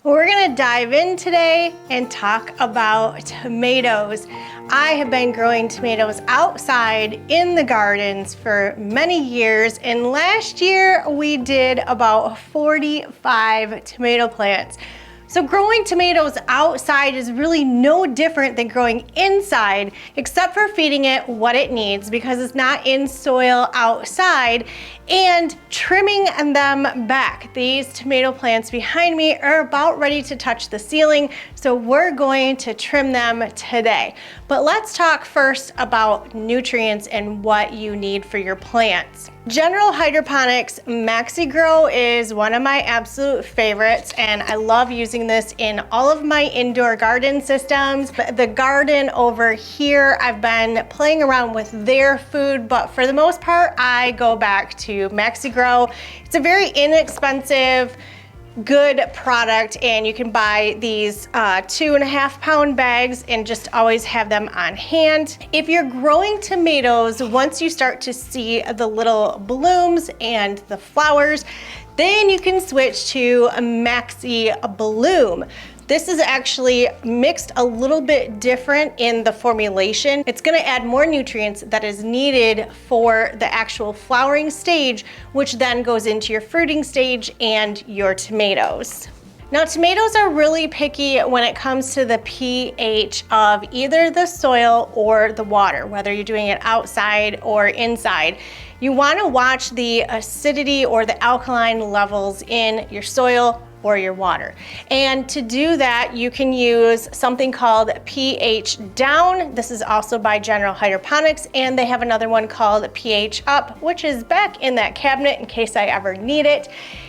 We're gonna dive in today and talk about tomatoes. I have been growing tomatoes outside in the gardens for many years, and last year we did about 45 tomato plants. So growing tomatoes outside is really no different than growing inside, except for feeding it what it needs because it's not in soil outside, and trimming them back. These tomato plants behind me are about ready to touch the ceiling, so we're going to trim them today. But let's talk first about nutrients and what you need for your plants. General Hydroponics Maxi Grow is one of my absolute favorites, and I love using this in all of my indoor garden systems. But the garden over here, I've been playing around with their food, but for the most part, I go back to Maxi Grow. It's a very inexpensive, good product, and you can buy these 2.5 pound bags and just always have them on hand. If you're growing tomatoes, once you start to see the little blooms and the flowers, then you can switch to a Maxi Bloom. This is actually mixed a little bit different in the formulation. It's gonna add more nutrients that is needed for the actual flowering stage, which then goes into your fruiting stage and your tomatoes. Now, tomatoes are really picky when it comes to the pH of either the soil or the water, whether you're doing it outside or inside. You wanna watch the acidity or the alkaline levels in your soil or your water. And to do that, you can use something called pH Down. This is also by General Hydroponics, and they have another one called pH Up, which is back in that cabinet in case I ever need it.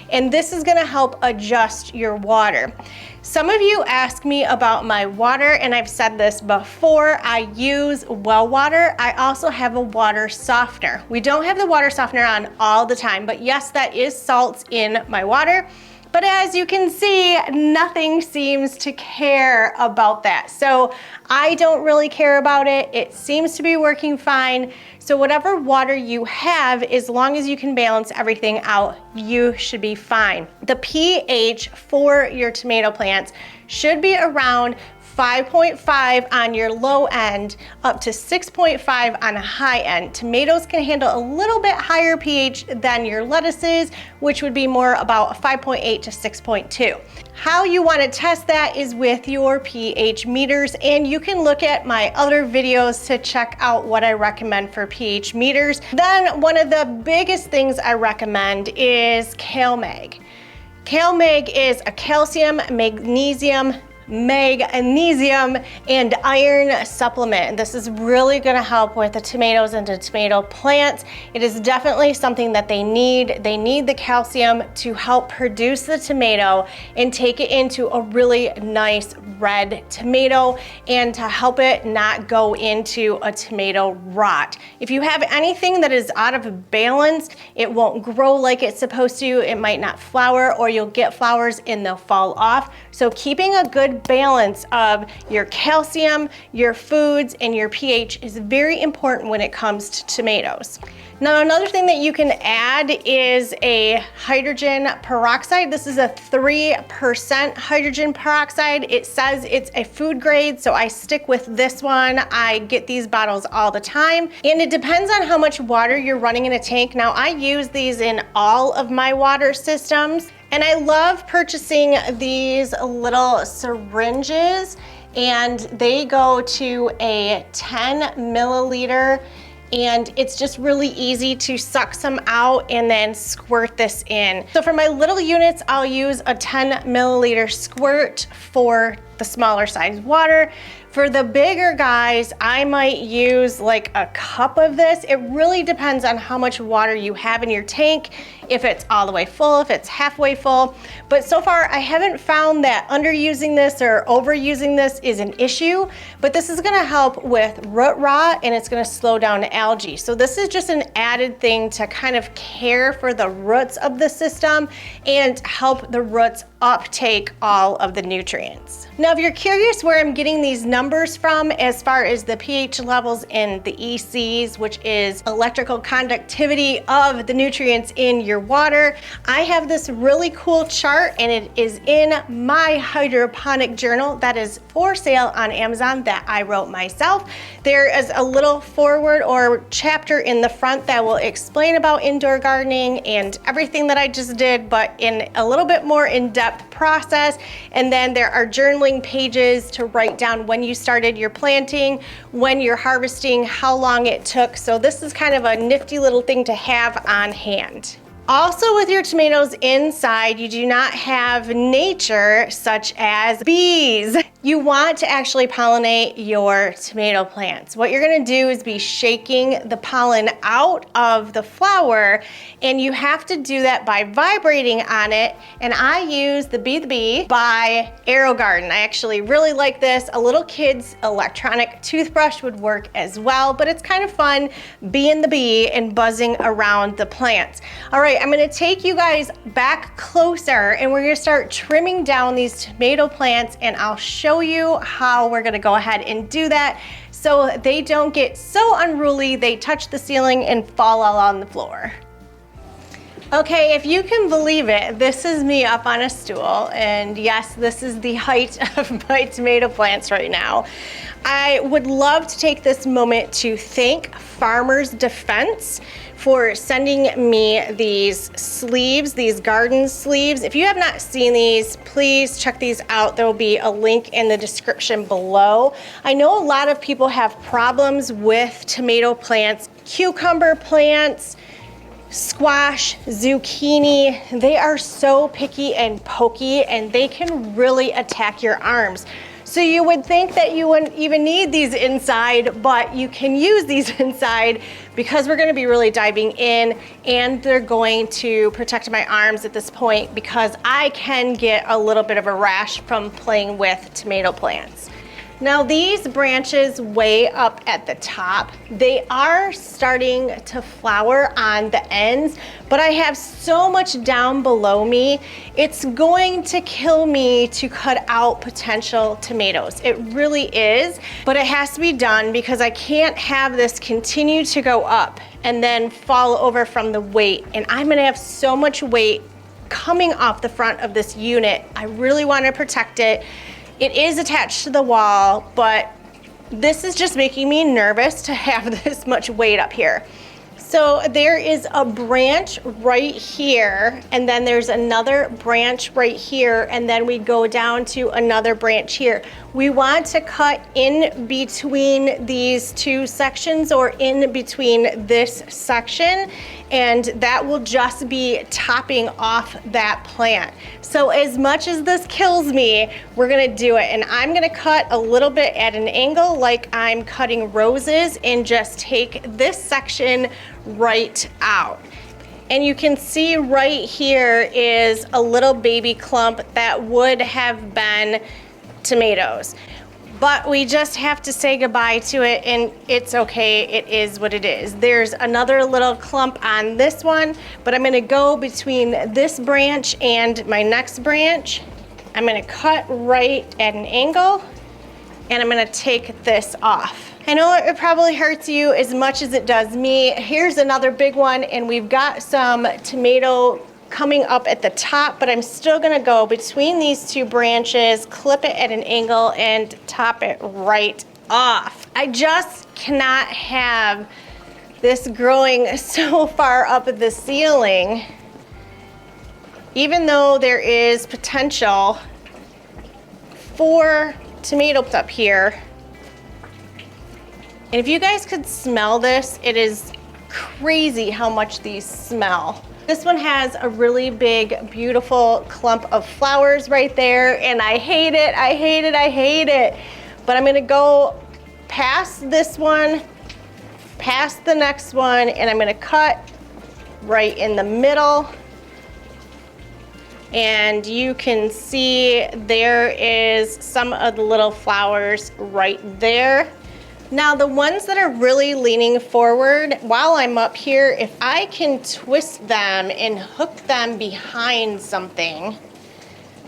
And this is gonna help adjust your water. Some of you ask me about my water, and I've said this before, I use well water. I also have a water softener. We don't have the water softener on all the time, but yes, that is salts in my water. But as you can see, nothing seems to care about that. So I don't really care about it. It seems to be working fine. So whatever water you have, as long as you can balance everything out, you should be fine. The pH for your tomato plants should be around 5.5 on your low end, up to 6.5 on a high end. Tomatoes can handle a little bit higher pH than your lettuces, which would be more about 5.8 to 6.2. How you want to test that is with your pH meters, and you can look at my other videos to check out what I recommend for pH meters. Then one of the biggest things I recommend is Kale Mag. Kale Mag is a calcium, magnesium, and iron supplement. This is really going to help with the tomatoes and the tomato plants. It is definitely something that they need. They need the calcium to help produce the tomato and take it into a really nice red tomato, and to help it not go into a tomato rot. If you have anything that is out of balance, it won't grow like it's supposed to. It might not flower, or you'll get flowers and they'll fall off. So keeping a good balance of your calcium, your foods, and your pH is very important when it comes to tomatoes. Now, another thing that you can add is a hydrogen peroxide. This is a 3% hydrogen peroxide. It says it's a food grade, so I stick with this one. I get these bottles all the time, and it depends on how much water you're running in a tank. Now, I use these in all of my water systems, and I love purchasing these little syringes, and they go to a 10 milliliter, and it's just really easy to suck some out and then squirt this in. So for my little units, I'll use a 10 milliliter squirt for the smaller size water. For the bigger guys, I might use like a cup of this. It really depends on how much water you have in your tank, if it's all the way full, if it's halfway full. But so far, I haven't found that underusing this or overusing this is an issue, but this is gonna help with root rot, and it's gonna slow down algae. So this is just an added thing to kind of care for the roots of the system and help the roots uptake all of the nutrients. Now, if you're curious where I'm getting these numbers from as far as the pH levels in the ECs, which is electrical conductivity of the nutrients in your water, I have this really cool chart, and it is in my hydroponic journal that is for sale on Amazon that I wrote myself. There is a little foreword or chapter in the front that will explain about indoor gardening and everything that I just did, but in a little bit more in-depth process. And then there are journaling pages to write down when you started your planting, when you're harvesting, how long it took. So this is kind of a nifty little thing to have on hand. Also, with your tomatoes inside, you do not have nature such as bees. You want to actually pollinate your tomato plants. What you're gonna do is be shaking the pollen out of the flower, and you have to do that by vibrating on it. And I use the Be the Bee by AeroGarden. I actually really like this. A little kid's electronic toothbrush would work as well, but it's kind of fun being the bee and buzzing around the plants. All right, I'm gonna take you guys back closer, and we're gonna start trimming down these tomato plants, and I'll show you how we're gonna go ahead and do that so they don't get so unruly they touch the ceiling and fall all on the floor. Okay, if you can believe it, this is me up on a stool, and yes, this is the height of my tomato plants right now. I would love to take this moment to thank Farmers Defense for sending me these sleeves, these garden sleeves. If you have not seen these, please check these out. There will be a link in the description below. I know a lot of people have problems with tomato plants, cucumber plants, squash, zucchini. They are so picky and pokey, and they can really attack your arms. So you would think that you wouldn't even need these inside, but you can use these inside because we're gonna be really diving in, and they're going to protect my arms at this point because I can get a little bit of a rash from playing with tomato plants. Now these branches way up at the top, they are starting to flower on the ends, but I have so much down below me, it's going to kill me to cut out potential tomatoes. It really is, but it has to be done because I can't have this continue to go up and then fall over from the weight, and I'm gonna have so much weight coming off the front of this unit. I really wanna protect it. It is attached to the wall, but this is just making me nervous to have this much weight up here. So there is a branch right here, and then there's another branch right here, and then we go down to another branch here. We want to cut in between these two sections, or in between this section, and that will just be topping off that plant. So as much as this kills me, we're gonna do it. And I'm gonna cut a little bit at an angle like I'm cutting roses, and just take this section right out. And you can see right here is a little baby clump that would have been tomatoes. But we just have to say goodbye to it, and it's okay, it is what it is. There's another little clump on this one, but I'm gonna go between this branch and my next branch. I'm gonna cut right at an angle, and I'm gonna take this off. I know it probably hurts you as much as it does me. Here's another big one, and we've got some tomato coming up at the top, but I'm still gonna go between these two branches, clip it at an angle, and top it right off. I just cannot have this growing so far up at the ceiling, even though there is potential for tomatoes up here. And if you guys could smell this, it is crazy how much these smell. This one has a really big, beautiful clump of flowers right there, and I hate it, I hate it, I hate it. But I'm gonna go past this one, past the next one, and I'm gonna cut right in the middle. And you can see there is some of the little flowers right there. Now the ones that are really leaning forward, while I'm up here, if I can twist them and hook them behind something,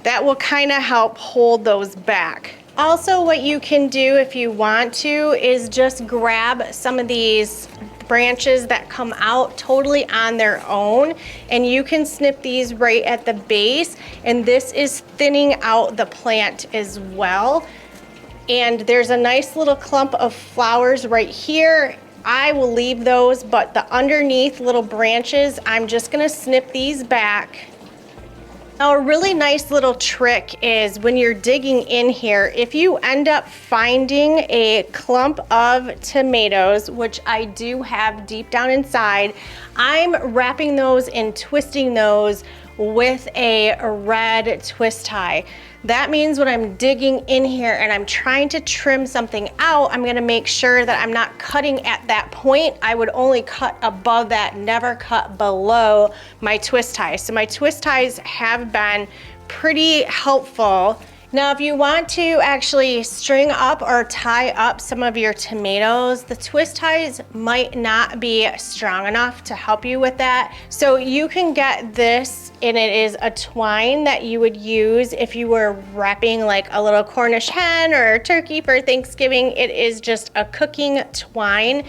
That will kind of help hold those back. Also, what you can do if you want to is just grab some of these branches that come out totally on their own, and you can snip these right at the base, and this is thinning out the plant as well. And there's a nice little clump of flowers right here. I will leave those, but the underneath little branches, I'm just gonna snip these back. Now, a really nice little trick is when you're digging in here, if you end up finding a clump of tomatoes, which I do have deep down inside, I'm wrapping those and twisting those with a red twist tie. That means when I'm digging in here and I'm trying to trim something out, I'm gonna make sure that I'm not cutting at that point. I would only cut above that, never cut below my twist ties. So my twist ties have been pretty helpful. Now, if you want to actually string up or tie up some of your tomatoes, the twist ties might not be strong enough to help you with that. So you can get this, and it is a twine that you would use if you were wrapping like a little Cornish hen or a turkey for Thanksgiving. It is just a cooking twine.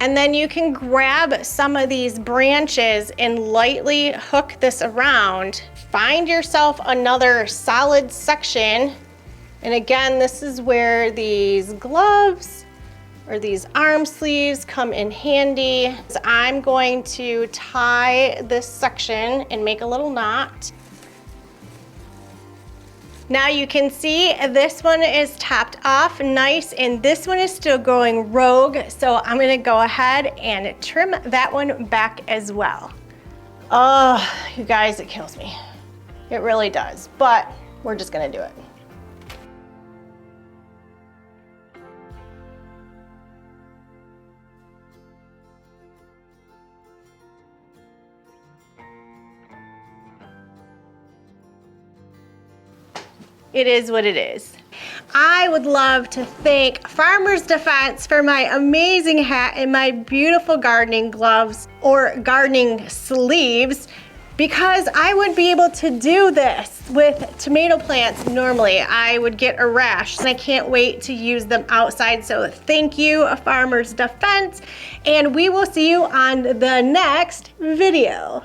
And then you can grab some of these branches and lightly hook this around. Find yourself another solid section. And again, this is where these gloves or these arm sleeves come in handy. So I'm going to tie this section and make a little knot. Now you can see this one is topped off nice, and this one is still growing rogue. So I'm gonna go ahead and trim that one back as well. Oh, you guys, it kills me. It really does, but we're just gonna do it. It is what it is. I would love to thank Farmers Defense for my amazing hat and my beautiful gardening gloves or gardening sleeves, because I wouldn't be able to do this with tomato plants normally. I would get a rash, and I can't wait to use them outside. So thank you, Farmers Defense, and we will see you on the next video.